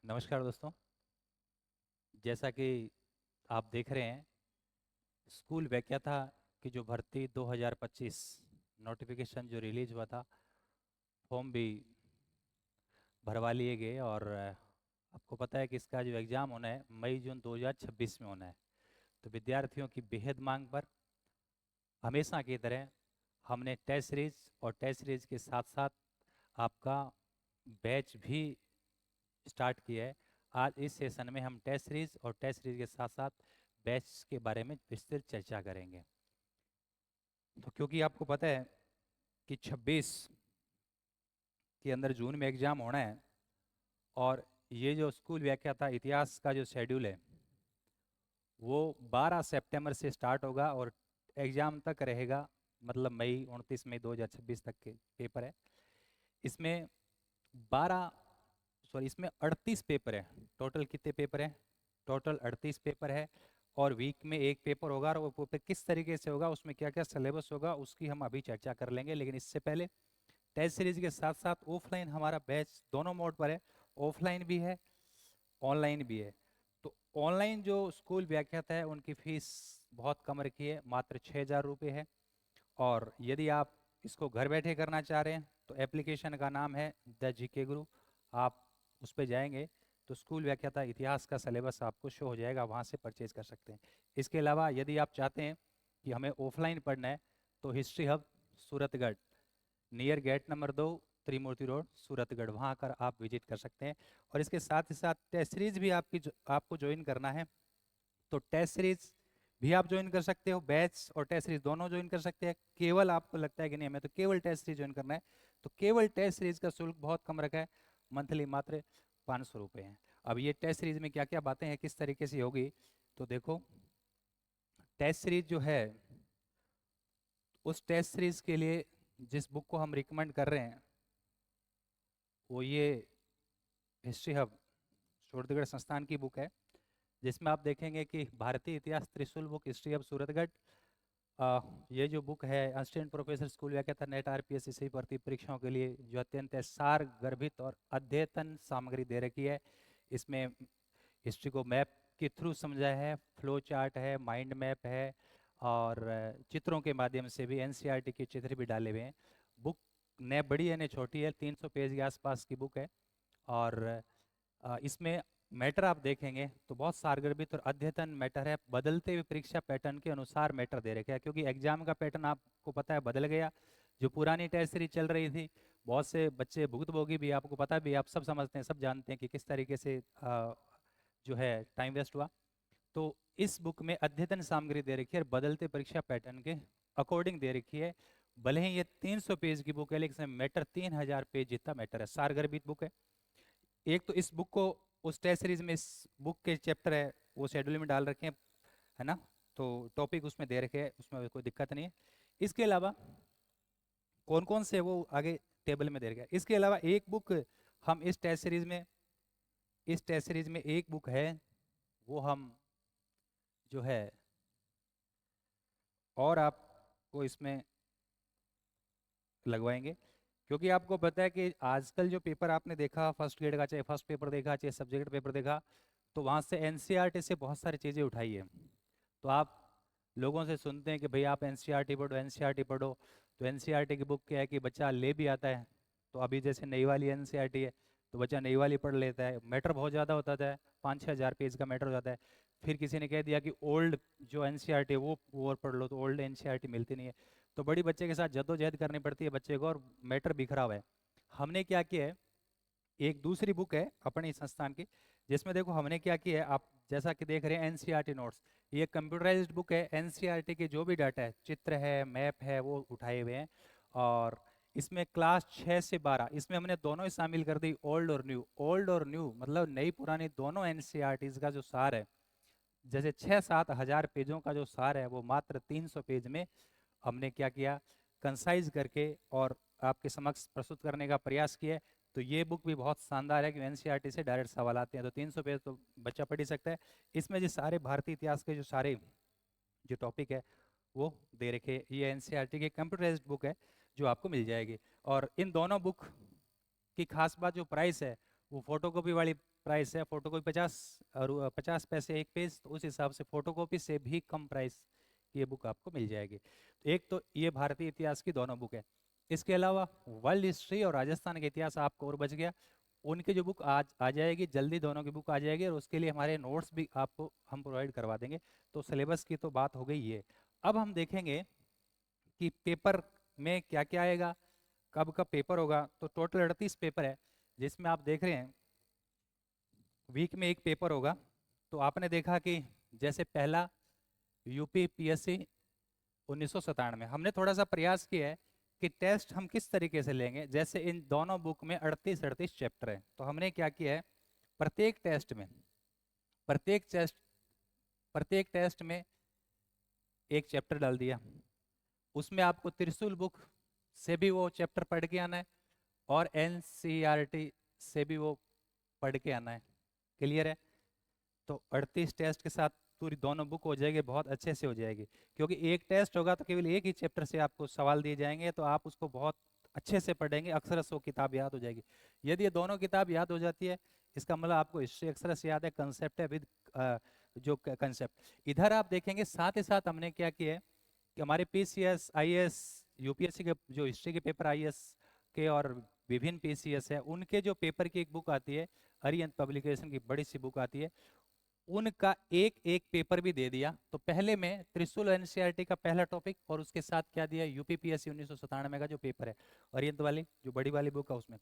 नमस्कार दोस्तों। जैसा कि आप देख रहे हैं, स्कूल व्याख्याता की जो भर्ती 2025 नोटिफिकेशन जो रिलीज हुआ था, फॉर्म भी भरवा लिए गए और आपको पता है कि इसका जो एग्ज़ाम होना है मई जून 2026 में होना है। तो विद्यार्थियों की बेहद मांग पर हमेशा की तरह हमने टेस्ट सीरीज और टेस्ट सीरीज के साथ साथ आपका बैच भी स्टार्ट किया है। आज इस सेशन में हम टेस्ट सीरीज और टेस्ट सीरीज के साथ साथ बैच के बारे में विस्तृत चर्चा करेंगे। तो क्योंकि आपको पता है कि 26 के अंदर जून में एग्जाम होना है और ये जो स्कूल व्याख्याता इतिहास का जो शेड्यूल है वो 12 सितंबर से स्टार्ट होगा और एग्जाम तक रहेगा, मतलब मई 29 मई 2026 तक के पेपर है। इसमें 12 सॉरी इसमें 38 पेपर है। टोटल कितने पेपर हैं? टोटल 38 पेपर है और वीक में एक पेपर होगा और वो पेपर किस तरीके से होगा, उसमें क्या क्या सिलेबस होगा, उसकी हम अभी चर्चा कर लेंगे। लेकिन इससे पहले टेस्ट सीरीज के साथ साथ ऑफलाइन हमारा बैच दोनों मोड पर है। ऑफलाइन भी है, ऑनलाइन भी है। तो ऑनलाइन जो स्कूल व्याख्याता है उनकी फीस बहुत कम रखी है, मात्र 6,000 रुपये है। और यदि आप इसको घर बैठे करना चाह रहे हैं तो एप्लीकेशन का नाम है द जीके गुरु। आप उस पर जाएंगे तो स्कूल व्याख्याता इतिहास का सिलेबस आपको शो हो जाएगा, वहाँ से परचेज कर सकते हैं। इसके अलावा यदि आप चाहते हैं कि हमें ऑफलाइन पढ़ना है तो history hub Suratgarh, near gate number 2, Trimurti road, Suratgarh, वहाँ आकर आप विजिट कर सकते हैं। और इसके साथ ही साथ टेस्ट सीरीज भी आपको ज्वाइन करना है तो टेस्ट सीरीज भी आप ज्वाइन कर सकते हो। बैच और टेस्ट सीरीज दोनों ज्वाइन कर सकते हैं। केवल आपको लगता है कि नहीं हमें तो केवल टेस्ट सीरीज ज्वाइन करना है, तो केवल टेस्ट सीरीज का शुल्क बहुत कम रखा है, मंथली मात्र 500 रुपये है। अब ये टेस्ट सीरीज में क्या क्या बातें हैं, किस तरीके से होगी, तो देखो, टेस्ट सीरीज जो है उस टेस्ट सीरीज के लिए जिस बुक को हम रिकमेंड कर रहे हैं वो ये हिस्ट्री हब सूरतगढ़ संस्थान की बुक है, जिसमें आप देखेंगे कि भारतीय इतिहास त्रिशूल बुक हिस्ट्री ऑफ सूरतगढ़। ये जो बुक है असिस्टेंट प्रोफेसर स्कूल व्याख्याता नेट आरपीएस इसी भर्ती परीक्षाओं के लिए जो अत्यंत सार गर्भित और अद्यतन सामग्री दे रखी है। इसमें हिस्ट्री को मैप के थ्रू समझाया है, फ्लो चार्ट है, माइंड मैप है और चित्रों के माध्यम से भी एनसीईआरटी के चित्र भी डाले हुए हैं। बुक न बड़ी है न छोटी है, 300 पेज के आसपास की बुक है। और इसमें मैटर आप देखेंगे तो बहुत सारगर्भित और अद्यतन मैटर है, बदलते हुए परीक्षा पैटर्न के अनुसार मैटर दे रखे हैं। क्योंकि एग्जाम का पैटर्न आपको पता है बदल गया। जो पुरानी टेस्ट सीरीज चल रही थी, बहुत से बच्चे भुगतभोगी भी, आपको पता भी, आप सब समझते हैं, सब जानते हैं कि किस तरीके से जो है टाइम वेस्ट हुआ। तो इस बुक में अद्यतन सामग्री दे रखी है और बदलते परीक्षा पैटर्न के अकॉर्डिंग दे रखी है। भले ही ये 300 पेज की बुक है लेकिन इसमें मैटर 3,000 पेज जितना मैटर है, सारगर्भित बुक है। एक तो इस बुक को उस टेस्ट सीरीज में इस बुक के चैप्टर है वो शेड्यूल में डाल रखे हैं, है ना, तो टॉपिक उसमें दे रखे हैं, उसमें कोई दिक्कत नहीं है। इसके अलावा कौन कौन से वो आगे टेबल में दे रखे हैं। इसके अलावा एक बुक हम इस टेस्ट सीरीज में एक बुक है वो हम जो है और आपको इसमें लगवाएंगे। क्योंकि आपको पता है कि आजकल जो पेपर आपने देखा फर्स्ट ग्रेड का, चाहे फर्स्ट पेपर देखा चाहे सब्जेक्ट पेपर देखा, तो वहाँ से एनसीईआरटी से बहुत सारी चीज़ें उठाई है। तो आप लोगों से सुनते हैं कि भाई आप एनसीईआरटी पढ़ो, एनसीईआरटी पढ़ो। तो एनसीईआरटी की बुक क्या है कि बच्चा ले भी आता है, तो अभी जैसे नई वाली एनसीईआरटी है तो बच्चा नई वाली पढ़ लेता है, मैटर बहुत ज़्यादा होता है, 5-6 हज़ार पेज का मैटर हो जाता है। फिर किसी ने कह दिया कि ओल्ड जो एनसीईआरटी है वो और पढ़ लो, तो ओल्ड एनसीईआरटी मिलती नहीं है। तो बड़ी बच्चे के साथ जद्दोजहद करनी पड़ती है बच्चे को, और मैटर बिखरा हुआ है। हमने क्या किया है, एक दूसरी बुक है अपने इस संस्थान की, जिसमें देखो हमने क्या किया है, आप जैसा कि देख रहे हैं एनसीईआरटी नोट्स। ये कंप्यूटराइज्ड बुक है, एनसीईआरटी के जो भी डाटा है, चित्र है, मैप है, वो उठाए हुए हैं। और इसमें क्लास 6 से 12 इसमें हमने दोनों ही शामिल कर दी, ओल्ड और न्यू। ओल्ड और न्यू मतलब नई पुरानी दोनों एनसीईआरटीज का जो सार है, जैसे 6-7 हज़ार पेजों का जो सार है वो मात्र 300 पेज में हमने क्या किया, कंसाइज करके और आपके समक्ष प्रस्तुत करने का प्रयास किया। तो ये बुक भी बहुत शानदार है कि एनसीईआरटी से डायरेक्ट सवाल आते हैं, तो 300 पेज तो बच्चा पढ़ ही सकता है। इसमें जो सारे भारतीय इतिहास के जो सारे जो टॉपिक है वो दे रखे, ये एनसीईआरटी की कंप्यूटराइज्ड बुक है जो आपको मिल जाएगी। और इन दोनों बुक की खास बात जो प्राइस है वो फोटोकॉपी वाली प्राइस है, फोटोकॉपी 50 पैसे एक पेज, तो उस हिसाब से फोटोकॉपी से भी कम प्राइस की ये बुक आपको मिल जाएगी। तो एक तो ये भारतीय इतिहास की दोनों बुक है। इसके अलावा वर्ल्ड हिस्ट्री और राजस्थान का इतिहास आपको और बच गया, उनकी जो बुक आज आ जाएगी जल्दी, दोनों की बुक आ जाएगी, और उसके लिए हमारे नोट्स भी आपको हम प्रोवाइड करवा देंगे। तो सिलेबस की तो बात हो गई है। अब हम देखेंगे कि पेपर में क्या क्या आएगा, कब कब पेपर होगा। तो टोटल 38 पेपर है, जिसमें आप देख रहे हैं वीक में एक पेपर होगा। तो आपने देखा कि जैसे पहला यूपी पीएससी 1997 हमने थोड़ा सा प्रयास किया है कि टेस्ट हम किस तरीके से लेंगे। जैसे इन दोनों बुक में 38 चैप्टर है, तो हमने क्या किया है, प्रत्येक टेस्ट में प्रत्येक टेस्ट प्रत्येक टेस्ट में एक चैप्टर डाल दिया। उसमें आपको त्रिशूल बुक से भी वो चैप्टर पढ़ के आना है, और एनसीईआरटी से भी वो पढ़ के आना है। क्लियर है? तो 38 टेस्ट के साथ पूरी दोनों बुक हो जाएगी, बहुत अच्छे से हो जाएगी। क्योंकि एक टेस्ट होगा तो केवल एक ही चैप्टर से आपको सवाल दिए जाएंगे, तो आप उसको बहुत अच्छे से पढ़ेंगे, अक्षरश वो किताब याद हो जाएगी। यदि ये दोनों किताब याद हो जाती है, इसका मतलब आपको हिस्ट्री अक्षरश याद है, कंसेप्ट है विद जो कंसेप्ट। इधर आप देखेंगे साथ ही साथ हमने क्या किया है कि हमारे पीसीएस आईएएस यूपीएससी के जो हिस्ट्री के पेपर आईएएस के और विभिन्न पीसीएस है, उनके जो पेपर की एक बुक आती है, अरिहंत पब्लिकेशन की बड़ी सी बुक आती है, उनका एक एक पेपर भी दे दिया। तो पहले में त्रिशूल एनसीईआरटी का पहला टॉपिक, और उसके साथ क्या दिया, यूपीपीएससी 1997 का जो पेपर है अरिहंत वाली जो बड़ी वाली बुक है उसमें।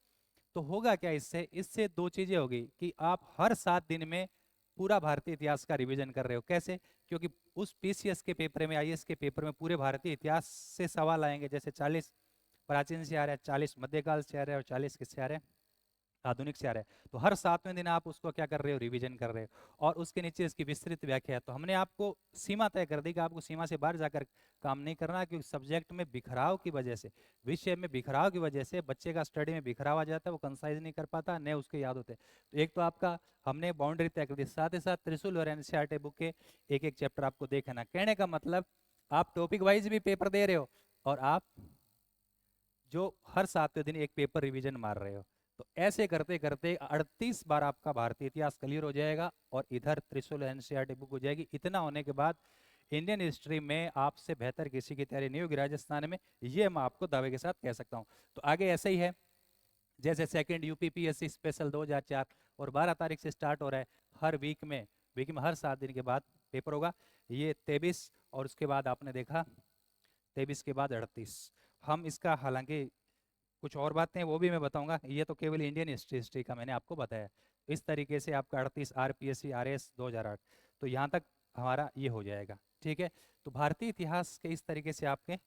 तो होगा क्या इससे, इससे दो चीजें होगी कि आप हर 7 दिन में पूरा भारतीय इतिहास का रिवीजन कर रहे हो। कैसे? क्योंकि उस पीसीएस के पेपर में, आईएएस के पेपर में पूरे भारतीय इतिहास से सवाल आएंगे। जैसे 40 प्राचीन से आ रहा है, 40 मध्यकाल से आ रहा है, और 40 किससे आ रहे हैं, आधुनिक से आ रहा है। तो हर 7वें दिन आप उसको क्या कर रहे हो, रिवीजन कर रहे हो। और उसके नीचे इसकी विस्तृत व्याख्या है। तो हमने आपको सीमा तय कर दी कि आपको सीमा से बाहर जाकर काम नहीं करना, क्योंकि सब्जेक्ट में बिखराव की वजह से, विषय में बिखराव की वजह से बच्चे का स्टडी में बिखराव आ जाता है, वो कंसाइज नहीं कर पाता, न उसके याद होते। तो एक तो आपका हमने बाउंड्री तय कर दी, साथ ही साथ त्रिशूल और एनसीईआरटी बुक के एक एक चैप्टर आपको देखना। कहने का मतलब आप टॉपिक वाइज भी पेपर दे रहे हो, और आप जो हर 7वें दिन एक पेपर रिवीजन मार रहे हो। तो ऐसे करते करते 38 बार आपका भारतीय इतिहास क्लियर हो जाएगा, और इधर त्रिशूल एनसीईआरटी बुक हो जाएगी। इतना होने के बाद इंडियन हिस्ट्री में आपसे बेहतर किसी की तैयारी नहीं होगी राजस्थान में, ये मैं आपको दावे के साथ कह सकता हूँ। तो आगे ऐसे ही है, जैसे सेकंड यूपीपीएससी स्पेशल 2004 और 12 तारीख से स्टार्ट हो रहा है। हर वीक में हर 7 दिन के बाद पेपर होगा। ये 23, और उसके बाद आपने देखा 23 के बाद 38। हम इसका हालांकि कुछ और बातें वो भी मैं बताऊंगा, ये तो केवल इंडियन हिस्ट्री का मैंने आपको बताया। इस तरीके से आपका 38 आरपीएससी आरएस 2008, तो यहाँ तक हमारा ये हो जाएगा। ठीक है? तो भारतीय इतिहास के इस तरीके से आपके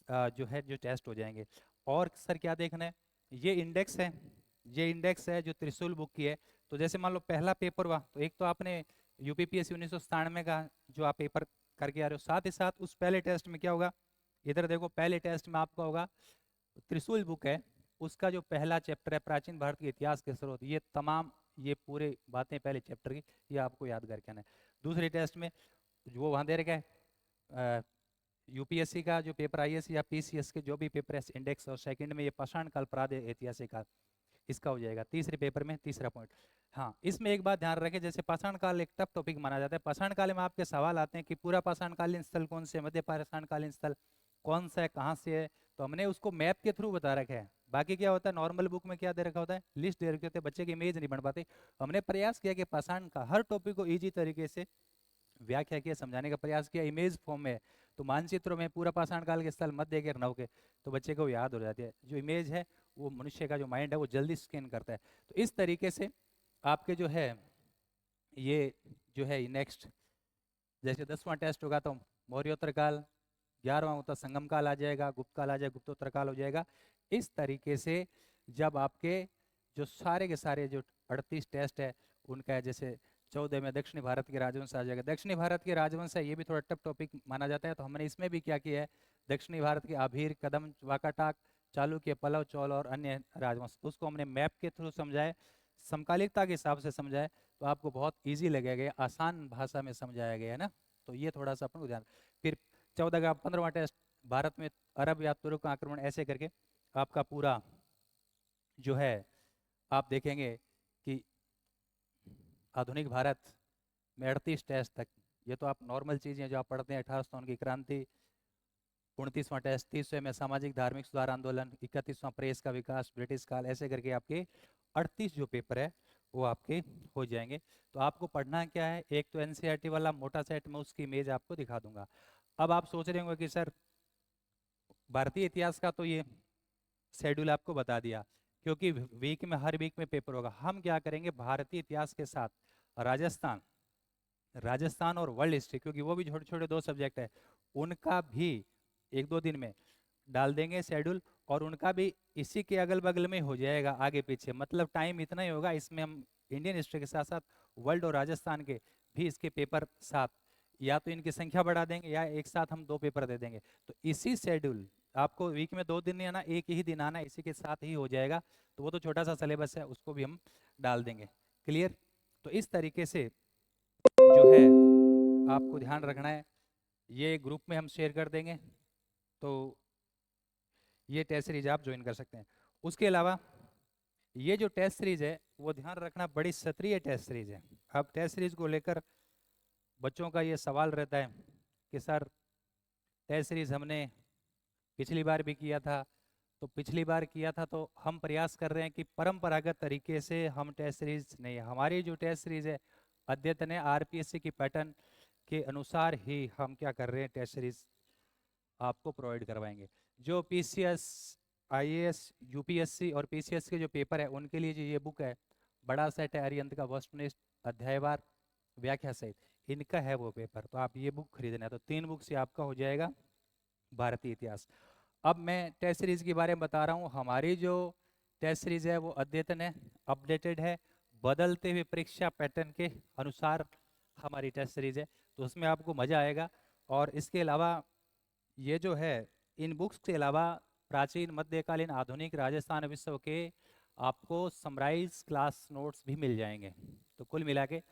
जो टेस्ट हो जाएंगे। और सर क्या देखना है, ये इंडेक्स है, ये इंडेक्स है जो त्रिशूल बुक की है। तो जैसे मान लो पहला पेपर हुआ, तो एक तो आपने यूपीपीएससी 1997 का जो आप पेपर करके आ रहे हो, साथ ही साथ उस पहले टेस्ट में क्या होगा, इधर देखो पहले टेस्ट में आपका होगा त्रिशूल बुक है, उसका जो पहला चैप्टर है प्राचीन भारत के इतिहास के स्रोत, ये तमाम ये पूरे बातें पहले चैप्टर की, ये आपको याद करके आना है। दूसरे टेस्ट में जो वहाँ दे रखा है यूपीएससी का जो पेपर आईएएस या पीसीएस के जो भी पेपर है इंडेक्स, और सेकंड में ये पाषाण काल प्राद ऐतिहासिक काल, इसका हो जाएगा तीसरे पेपर में तीसरा पॉइंट। हाँ, इसमें एक बात ध्यान रखें, जैसे पाषाण काल एक टफ टॉपिक माना जाता है, पाषाण काल में आपके सवाल आते हैं कि पूरा पाषाण कालीन स्थल कौन से, मध्य पाषाण कालीन स्थल कौन सा है, कहाँ से है। तो हमने उसको मैप के थ्रू बता रखा है। बाकी क्या होता है, नॉर्मल बुक में क्या दे रखा होता है, लिस्ट दे रखे होते हैं, बच्चे की इमेज नहीं बन पाती। हमने प्रयास किया कि पाषाण का हर टॉपिक को ईजी तरीके से व्याख्या किया, समझाने का प्रयास किया, इमेज फॉर्म में। तो मानचित्रों में पूरा पाषाण काल के स्थल मध्य के नव के, तो बच्चे को याद हो जाती है। जो इमेज है वो मनुष्य का जो माइंड है वो जल्दी स्कैन करता है। तो इस तरीके से आपके जो है ये जो है नेक्स्ट, जैसे 10वां टेस्ट होगा तो मौर्योत्तर काल, 11वां होता संगम काल आ जाएगा, गुप्त काल आ जाएगा, गुप्तोत्तर काल हो जाएगा। इस तरीके से जब आपके जो सारे के सारे जो 38 टेस्ट है उनका है, जैसे 14 में दक्षिणी भारत के राजवंश आ जाएगा। दक्षिणी भारत के राजवंश है, ये भी थोड़ा टफ टॉपिक माना जाता है, तो हमने इसमें भी क्या किया है, दक्षिणी भारत के आभीर, कदम, वाकाटाक, चालुक्य, पल्लव, चोल और अन्य राजवंश, उसको हमने मैप के थ्रू समझाए, समकालिकता के हिसाब से समझाए, तो आपको बहुत ईजी लगेगा, आसान भाषा में समझाया गया है ना। तो ये थोड़ा सा अपन को ध्यान। फिर 14 का 15वां टेस्ट, भारत में अरब या तुर्क आक्रमण, ऐसे करके आपका पूरा जो है आप देखेंगे कि आधुनिक भारत में 38 टेस्ट तक, ये तो आप नॉर्मल चीज़ें जो आप पढ़ते हैं, 1857 की क्रांति, 29वां टेस्ट, 30वें में सामाजिक धार्मिक सुधार आंदोलन, 31वां प्रेस का विकास, ब्रिटिश काल, ऐसे करके आपके 38 जो पेपर है वो आपके हो जाएंगे। तो आपको पढ़ना क्या है, एक तो एनसीईआरटी वाला मोटा सेट में उसकी इमेज आपको दिखा दूंगा। अब आप सोच रहे होंगे कि सर भारतीय इतिहास का तो ये शेड्यूल आपको बता दिया, क्योंकि वीक में हर वीक में पेपर होगा। हम क्या करेंगे, भारतीय इतिहास के साथ राजस्थान राजस्थान और वर्ल्ड हिस्ट्री, क्योंकि वो भी छोटे छोटे 2 सब्जेक्ट है, उनका भी 1-2 दिन में डाल देंगे शेड्यूल, और उनका भी इसी के अगल बगल में हो जाएगा, आगे पीछे, मतलब टाइम इतना ही होगा। इसमें हम इंडियन हिस्ट्री के साथ साथ वर्ल्ड और राजस्थान के भी इसके पेपर साथ, या तो इनकी संख्या बढ़ा देंगे या एक साथ हम 2 पेपर दे देंगे। तो इसी शेड्यूल, आपको वीक में 2 दिन नहीं आना, एक ही दिन आना, इसी के साथ ही हो जाएगा। तो वो तो छोटा सा सिलेबस है, उसको भी हम डाल देंगे। क्लियर? तो इस तरीके से जो है आपको ध्यान रखना है, ये ग्रुप में हम शेयर कर देंगे, तो ये टेस्ट सीरीज आप ज्वाइन कर सकते हैं। उसके अलावा ये जो टेस्ट सीरीज है वो ध्यान रखना बड़ी सत्रीय टेस्ट सीरीज है। अब टेस्ट सीरीज को लेकर बच्चों का ये सवाल रहता है कि सर टेस्ट सीरीज हमने पिछली बार भी किया था, तो पिछली बार किया था तो हम प्रयास कर रहे हैं कि परंपरागत तरीके से हम टेस्ट सीरीज नहीं, हमारी जो टेस्ट सीरीज है अद्यतन है, आरपीएससी की पैटर्न के अनुसार ही हम क्या कर रहे हैं, टेस्ट सीरीज आपको प्रोवाइड करवाएंगे। जो पीसीएस, आईएएस, यूपीएससी और पीसीएस के जो पेपर है उनके लिए जो ये बुक है, बड़ा सेट है अरिहंत का, वस्तुनिष्ठ, अध्यायवार, व्याख्या सहित, इनका है वो पेपर। तो आप ये बुक खरीदना है, तो 3 बुक से आपका हो जाएगा भारतीय इतिहास। अब मैं टेस्ट सीरीज के बारे में बता रहा हूँ। हमारी जो टेस्ट सीरीज है वो अद्यतन है, अपडेटेड है, बदलते हुए परीक्षा पैटर्न के अनुसार हमारी टेस्ट सीरीज है, तो उसमें आपको मजा आएगा। और इसके अलावा ये जो है, इन बुक्स के अलावा प्राचीन, मध्यकालीन, आधुनिक राजस्थान विश्व के आपको समराइज क्लास नोट्स भी मिल जाएंगे। तो कुल मिला के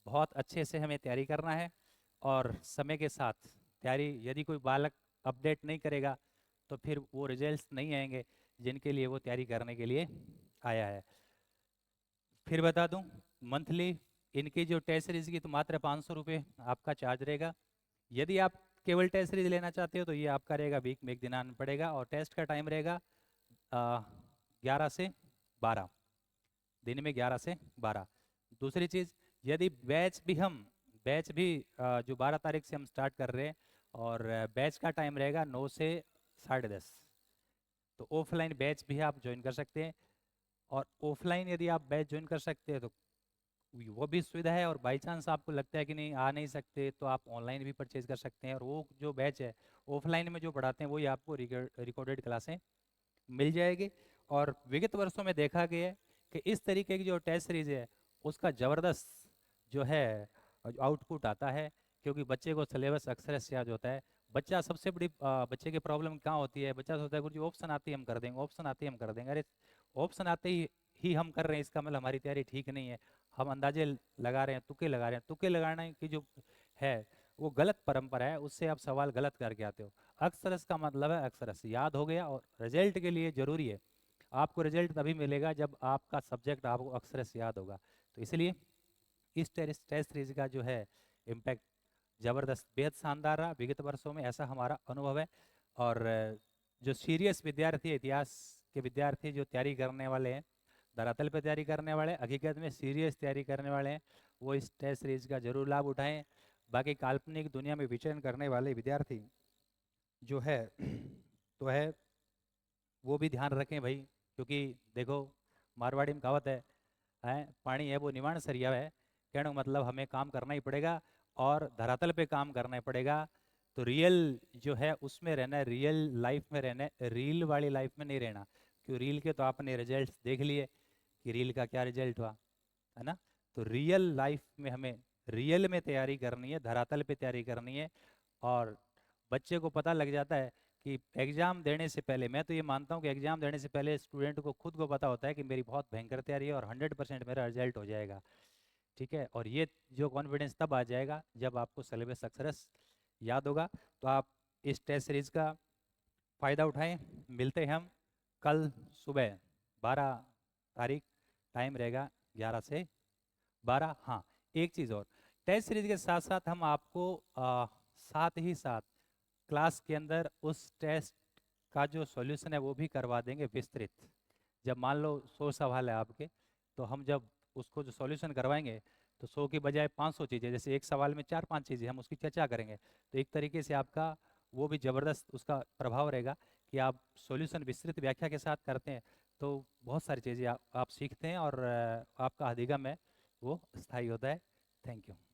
बहुत अच्छे से हमें तैयारी करना है, और समय के साथ तैयारी, यदि कोई बालक अपडेट नहीं करेगा तो फिर वो रिजल्ट्स नहीं आएंगे जिनके लिए वो तैयारी करने के लिए आया है। फिर बता दूं, मंथली इनकी जो टेस्ट सीरीज की तो मात्र 500 रुपये आपका चार्ज रहेगा। यदि आप केवल टेस्ट सीरीज लेना चाहते हो तो ये आपका रहेगा वीक में 1 दिन आना पड़ेगा, और टेस्ट का टाइम रहेगा 11 से 12, दिन में 11 से 12। दूसरी चीज़, यदि बैच भी जो 12 तारीख से हम स्टार्ट कर रहे हैं, और बैच का टाइम रहेगा 9 से 10:30। तो ऑफलाइन बैच भी आप ज्वाइन कर सकते हैं, और ऑफलाइन यदि आप बैच ज्वाइन कर सकते हैं तो वो भी सुविधा है, और बाई चांस आपको लगता है कि नहीं आ नहीं सकते तो आप ऑनलाइन भी परचेज कर सकते हैं। और वो जो बैच है ऑफलाइन में जो पढ़ाते हैं वही आपको रिकॉर्डेड क्लासें मिल जाएगी। और विगत वर्षों में देखा गया है कि इस तरीके की जो टेस्ट सीरीज है उसका ज़बरदस्त जो है आउटपुट आता है, क्योंकि बच्चे को सिलेबस अक्सर याद होता है। बच्चा सबसे बड़ी बच्चे की प्रॉब्लम कहाँ होती है, बच्चा सोचता है गुरुजी ऑप्शन आते ही हम कर देंगे, ऑप्शन आते ही हम कर देंगे। अरे ऑप्शन आते ही हम कर रहे हैं, इसका मतलब हमारी तैयारी ठीक नहीं है, हम अंदाजे लगा रहे हैं, तुक्के लगा रहे हैं। तुक्के लगाने की जो है वो गलत परंपरा है, उससे आप सवाल गलत करके आते हो। अक्सरस का मतलब है अक्सरस याद हो गया, और रिजल्ट के लिए जरूरी है, आपको रिजल्ट तभी मिलेगा जब आपका सब्जेक्ट आपको अक्सरस याद होगा। तो इसलिए इस टेस्ट सीरीज का जो है इम्पैक्ट जबरदस्त, बेहद शानदार रहा विगत वर्षों में, ऐसा हमारा अनुभव है। और जो सीरियस विद्यार्थी, इतिहास के विद्यार्थी जो तैयारी करने वाले हैं, धरातल पे तैयारी करने वाले, हकीकत में सीरियस तैयारी करने वाले हैं, वो इस टेस्ट सीरीज का जरूर लाभ उठाएं। बाकी काल्पनिक दुनिया में विचरण करने वाले विद्यार्थी जो है तो है, वो भी ध्यान रखें भाई, क्योंकि देखो मारवाड़ी में कहावत है पानी है वो निवाण सरिया है, कहने का मतलब हमें काम करना ही पड़ेगा, और धरातल पे काम करना ही पड़ेगा। तो रियल जो है उसमें रहना है, रियल लाइफ में रहना है, रील वाली लाइफ में नहीं रहना। क्यों, रील के तो आपने रिजल्ट्स देख लिए कि रील का क्या रिजल्ट हुआ, है ना। तो रियल लाइफ में हमें रियल में तैयारी करनी है, धरातल पे तैयारी करनी है। और बच्चे को पता लग जाता है कि एग्जाम देने से पहले, मैं तो ये मानता हूँ कि एग्जाम देने से पहले स्टूडेंट को खुद को पता होता है कि मेरी बहुत भयंकर तैयारी है और 100% मेरा रिजल्ट हो जाएगा। ठीक है, और ये जो कॉन्फिडेंस तब आ जाएगा जब आपको सिलेबस अक्षरश याद होगा। तो आप इस टेस्ट सीरीज का फ़ायदा उठाएं। मिलते हैं हम कल सुबह 12 तारीख, टाइम रहेगा 11 से 12। हाँ, एक चीज़ और, टेस्ट सीरीज के साथ साथ हम आपको साथ ही साथ क्लास के अंदर उस टेस्ट का जो सॉल्यूशन है वो भी करवा देंगे विस्तृत। जब मान लो 100 सवाल है आपके, तो हम जब उसको जो सॉल्यूशन करवाएंगे तो 100 की बजाय 500 चीज़ें, जैसे एक सवाल में 4-5 चीज़ें हम उसकी चर्चा करेंगे, तो एक तरीके से आपका वो भी ज़बरदस्त उसका प्रभाव रहेगा कि आप सॉल्यूशन विस्तृत व्याख्या के साथ करते हैं तो बहुत सारी चीज़ें आप सीखते हैं और आपका अधिगम है वो स्थायी होता है। Thank you.